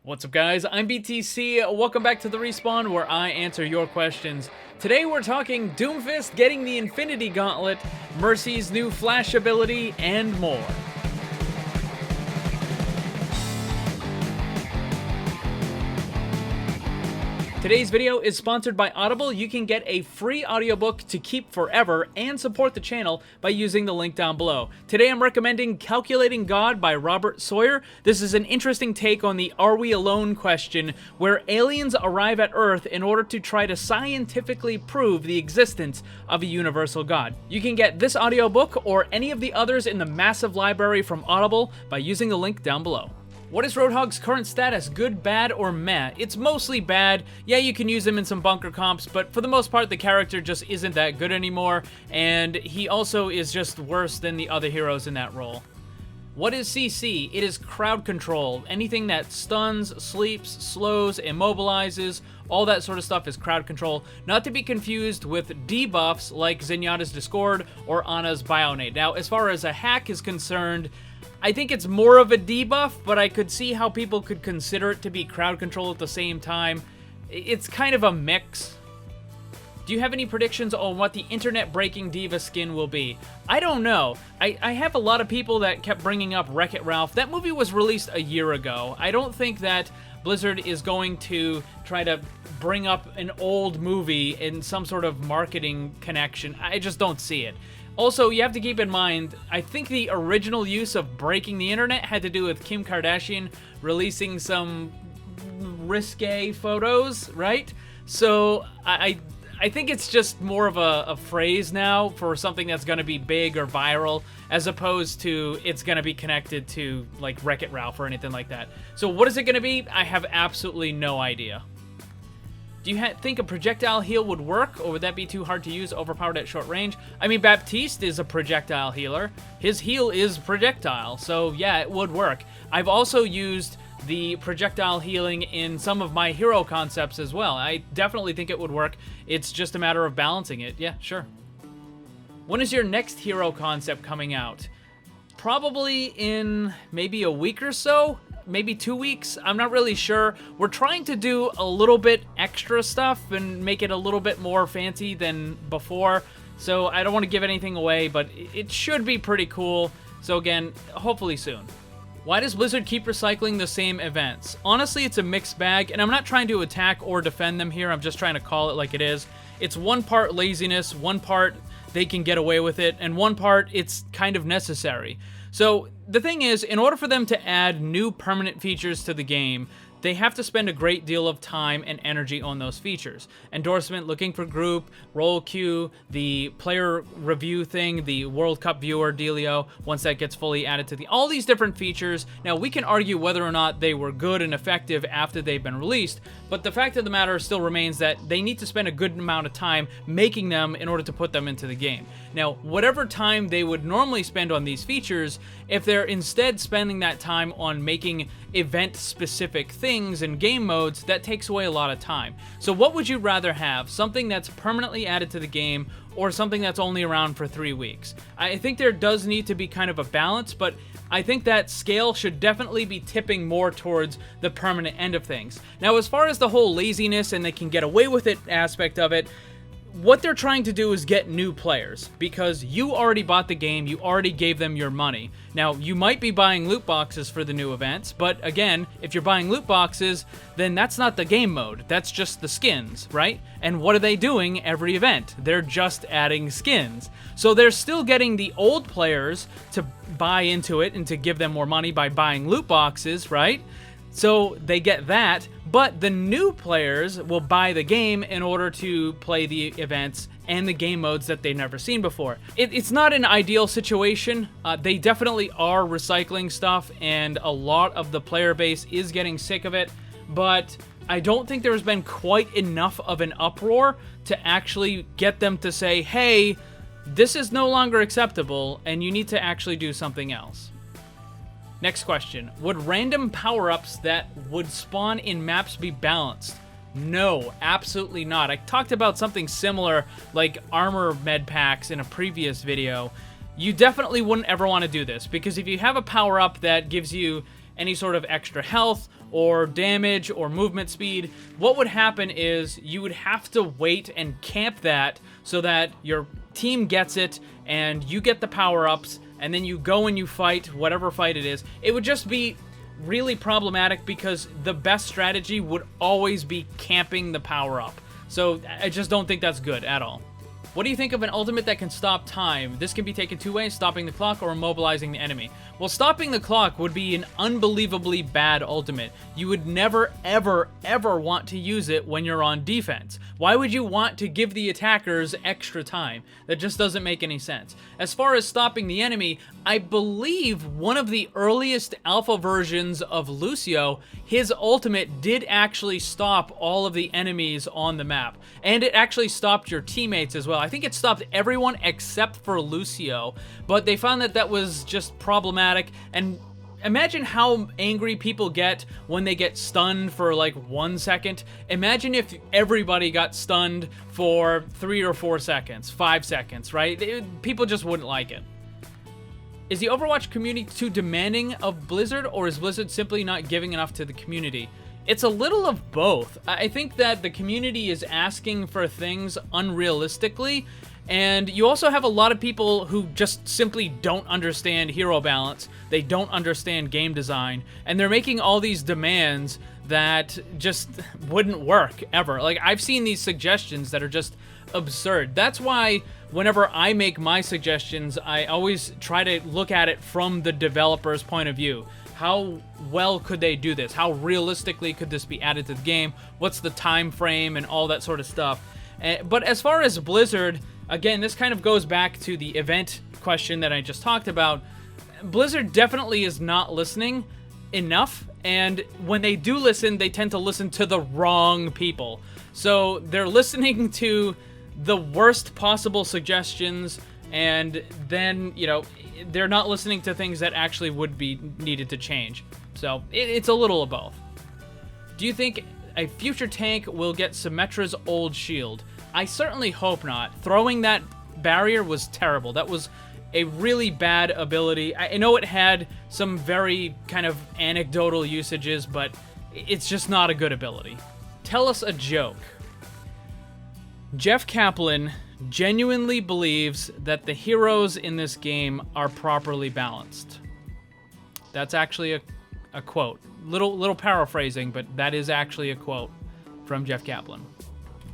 What's up, guys? I'm BTC. Welcome back to the Respawn, where I answer your questions. Today we're talking Doomfist getting the Infinity Gauntlet, Mercy's new Flash ability, and more. Today's video is sponsored by Audible. You can get a free audiobook to keep forever and support the channel by using the link down below. Today I'm recommending Calculating God by Robert Sawyer. This is an interesting take on the "Are we alone?" question, where aliens arrive at Earth in order to try to scientifically prove the existence of a universal God. You can get this audiobook or any of the others in the massive library from Audible by using the link down below. What is Roadhog's current status? Good, bad, or meh? It's mostly bad. Yeah, you can use him in some bunker comps, but for the most part, the character just isn't that good anymore, and he also is just worse than the other heroes in that role. What is CC? It is crowd control. Anything that stuns, sleeps, slows, immobilizes, all that sort of stuff is crowd control. Not to be confused with debuffs like Zenyatta's Discord or Ana's Bionade. Now, as far as a hack is concerned, I think it's more of a debuff, but I could see how people could consider it to be crowd control at the same time. It's kind of a mix. Do you have any predictions on what the internet-breaking Diva skin will be? I don't know. I have a lot of people that kept bringing up Wreck-It Ralph. That movie was released a year ago. I don't think that Blizzard is going to try to bring up an old movie in some sort of marketing connection. I just don't see it. Also, you have to keep in mind, I think the original use of breaking the internet had to do with Kim Kardashian releasing some risque photos, right? So I think it's just more of a phrase now for something that's going to be big or viral, as opposed to it's going to be connected to like Wreck-It Ralph or anything like that. So what is it going to be? I have absolutely no idea. Do you think a projectile heal would work, or would that be too hard to use, overpowered at short range? I mean, Baptiste is a projectile healer. His heal is projectile, so yeah, it would work. I've also used the projectile healing in some of my hero concepts as well. I definitely think it would work. It's just a matter of balancing it. Yeah, sure. When is your next hero concept coming out? Probably in maybe a week or so. Maybe 2 weeks, I'm not really sure. We're trying to do a little bit extra stuff and make it a little bit more fancy than before, so I don't want to give anything away, but it should be pretty cool. So again, hopefully soon. Why does Blizzard keep recycling the same events? Honestly, it's a mixed bag, and I'm not trying to attack or defend them here, I'm just trying to call it like it is. It's one part laziness, one part they can get away with it, and one part it's kind of necessary. So the thing is, in order for them to add new permanent features to the game, they have to spend a great deal of time and energy on those features. Endorsement, looking for group, role queue, the player review thing, the World Cup viewer dealio, once that gets fully added to all these different features. Now, we can argue whether or not they were good and effective after they've been released, but the fact of the matter still remains that they need to spend a good amount of time making them in order to put them into the game. Now, whatever time they would normally spend on these features, if they're instead spending that time on making event-specific things and game modes, that takes away a lot of time. So what would you rather have? Something that's permanently added to the game, or something that's only around for 3 weeks? I think there does need to be kind of a balance, but I think that scale should definitely be tipping more towards the permanent end of things. Now, as far as the whole laziness and they can get away with it aspect of it, what they're trying to do is get new players, because you already bought the game, you already gave them your money. Now, you might be buying loot boxes for the new events, but again, if you're buying loot boxes, then that's not the game mode, that's just the skins, right? And what are they doing every event? They're just adding skins. So they're still getting the old players to buy into it and to give them more money by buying loot boxes, right? So they get that, but the new players will buy the game in order to play the events and the game modes that they've never seen before. It's not an ideal situation. They definitely are recycling stuff, and a lot of the player base is getting sick of it, but I don't think there's been quite enough of an uproar to actually get them to say, hey, this is no longer acceptable, and you need to actually do something else. Next question. Would random power-ups that would spawn in maps be balanced? No, absolutely not. I talked about something similar like armor med packs in a previous video. You definitely wouldn't ever want to do this, because if you have a power-up that gives you any sort of extra health or damage or movement speed, what would happen is you would have to wait and camp that so that your team gets it and you get the power-ups, and then you go and you fight whatever fight it is. It would just be really problematic because the best strategy would always be camping the power-up. So I just don't think that's good at all. What do you think of an ultimate that can stop time? This can be taken two ways, stopping the clock or immobilizing the enemy. Well, stopping the clock would be an unbelievably bad ultimate. You would never, ever, ever want to use it when you're on defense. Why would you want to give the attackers extra time? That just doesn't make any sense. As far as stopping the enemy, I believe one of the earliest alpha versions of Lucio, his ultimate did actually stop all of the enemies on the map. And it actually stopped your teammates as well. I think it stopped everyone except for Lucio, but they found that that was just problematic. And imagine how angry people get when they get stunned for like 1 second. Imagine if everybody got stunned for 3 or 4 seconds, 5 seconds, right? People just wouldn't like it. Is the Overwatch community too demanding of Blizzard, or is Blizzard simply not giving enough to the community? It's a little of both. I think that the community is asking for things unrealistically, and you also have a lot of people who just simply don't understand hero balance. They don't understand game design, and they're making all these demands that just wouldn't work ever. Like, I've seen these suggestions that are just absurd. That's why whenever I make my suggestions, I always try to look at it from the developer's point of view. How well could they do this? How realistically could this be added to the game? What's the time frame and all that sort of stuff? But as far as Blizzard, again, this kind of goes back to the event question that I just talked about. Blizzard definitely is not listening enough, and when they do listen, they tend to listen to the wrong people. So they're listening to the worst possible suggestions, and then, you know, they're not listening to things that actually would be needed to change. So it's a little of both. Do you think a future tank will get Symmetra's old shield? I certainly hope not. Throwing that barrier was terrible. That was a really bad ability. I know it had some very kind of anecdotal usages, but it's just not a good ability. Tell us a joke. Jeff Kaplan genuinely believes that the heroes in this game are properly balanced. That's actually a quote. Little paraphrasing, but that is actually a quote from Jeff Kaplan.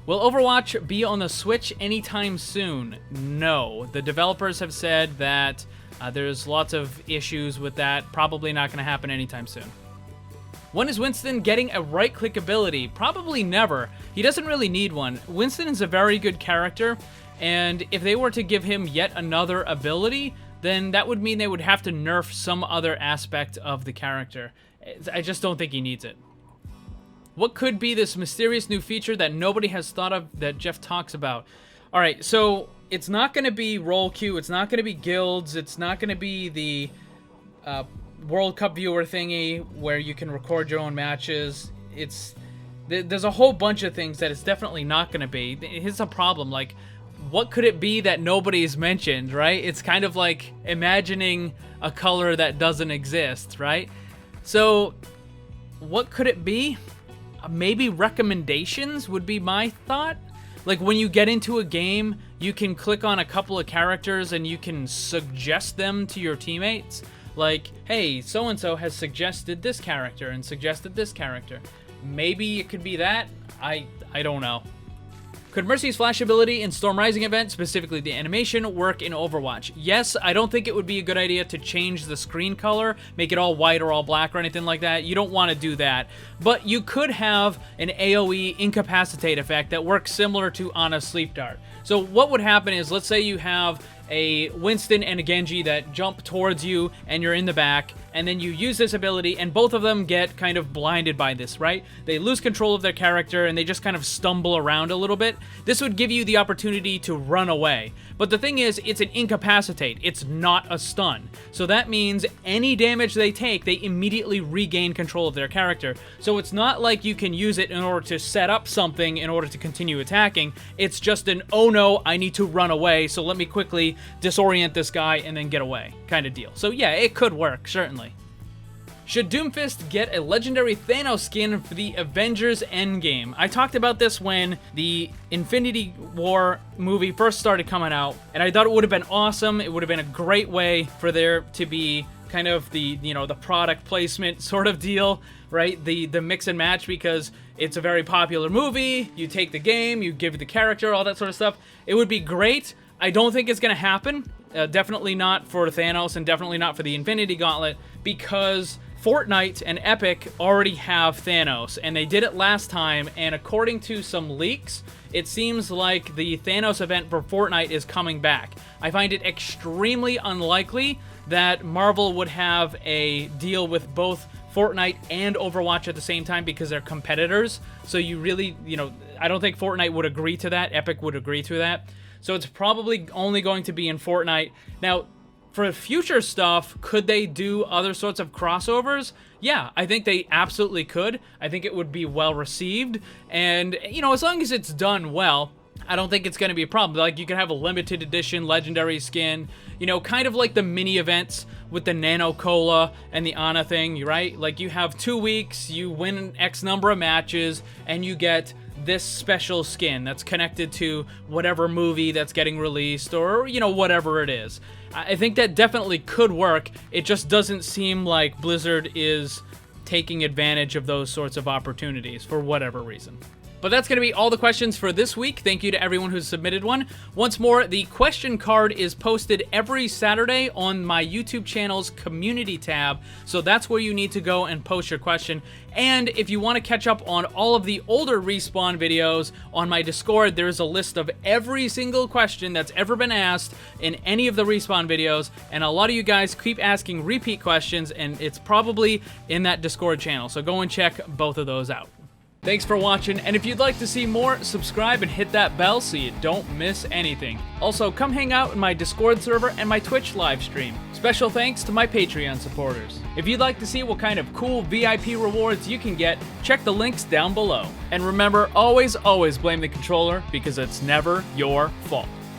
Will Overwatch be on the Switch anytime soon? No. The developers have said that there's lots of issues with that. Probably not going to happen anytime soon. When is Winston getting a right-click ability? Probably never. He doesn't really need one. Winston is a very good character, and if they were to give him yet another ability, then that would mean they would have to nerf some other aspect of the character. I just don't think he needs it. What could be this mysterious new feature that nobody has thought of that Jeff talks about? All right, so it's not going to be roll queue. It's not going to be guilds. It's not going to be the World Cup viewer thingy where you can record your own matches. There's a whole bunch of things that it's definitely not going to be. Here's a problem. Like, what could it be that nobody's mentioned, right? It's kind of like imagining a color that doesn't exist, right? So what could it be? Maybe recommendations would be my thought. Like, when you get into a game, you can click on a couple of characters and you can suggest them to your teammates. Like, hey, so-and-so has suggested this character and suggested this character. Maybe it could be that. I don't know. Could Mercy's flash ability in Storm Rising event, specifically the animation, work in Overwatch? Yes, I don't think it would be a good idea to change the screen color, make it all white or all black or anything like that. You don't want to do that. But you could have an AoE incapacitate effect that works similar to Ana's Sleep Dart. So what would happen is, let's say you have a Winston and a Genji that jump towards you and you're in the back, and then you use this ability and both of them get kind of blinded by this, right? They lose control of their character and they just kind of stumble around a little bit. This would give you the opportunity to run away. But the thing is, it's an incapacitate. It's not a stun. So that means any damage they take, they immediately regain control of their character. So it's not like you can use it in order to set up something in order to continue attacking. It's just an, oh no, I need to run away, so let me quickly disorient this guy and then get away kind of deal. So yeah, it could work, certainly. Should Doomfist get a legendary Thanos skin for the Avengers Endgame? I talked about this when the Infinity War movie first started coming out, and I thought it would have been awesome. It would have been a great way for there to be kind of the, you know, the product placement sort of deal, right? The mix and match, because it's a very popular movie. You take the game, you give the character, all that sort of stuff. It would be great. I don't think it's going to happen. Definitely not for Thanos, and definitely not for the Infinity Gauntlet, because Fortnite and Epic already have Thanos, and they did it last time, and according to some leaks, it seems like the Thanos event for Fortnite is coming back. I find it extremely unlikely that Marvel would have a deal with both Fortnite and Overwatch at the same time, because they're competitors. So you really, you know, I don't think Fortnite would agree to that. Epic would agree to that. So it's probably only going to be in Fortnite. Now, for future stuff, could they do other sorts of crossovers? Yeah, I think they absolutely could. I think it would be well received. And, you know, as long as it's done well, I don't think it's going to be a problem. Like, you could have a limited edition legendary skin, you know, kind of like the mini events with the Nano Cola and the Ana thing, right? Like, you have 2 weeks, you win X number of matches, and you get this special skin that's connected to whatever movie that's getting released, or, you know, whatever it is. I think that definitely could work. It just doesn't seem like Blizzard is taking advantage of those sorts of opportunities for whatever reason. But that's going to be all the questions for this week. Thank you to everyone who's submitted one. Once more, the question card is posted every Saturday on my YouTube channel's community tab, so that's where you need to go and post your question. And if you want to catch up on all of the older Respawn videos on my Discord, there's a list of every single question that's ever been asked in any of the Respawn videos, and a lot of you guys keep asking repeat questions, and it's probably in that Discord channel, so go and check both of those out. Thanks for watching, and if you'd like to see more, subscribe and hit that bell so you don't miss anything. Also, come hang out in my Discord server and my Twitch live stream. Special thanks to my Patreon supporters. If you'd like to see what kind of cool VIP rewards you can get, check the links down below. And remember, always blame the controller, because it's never your fault.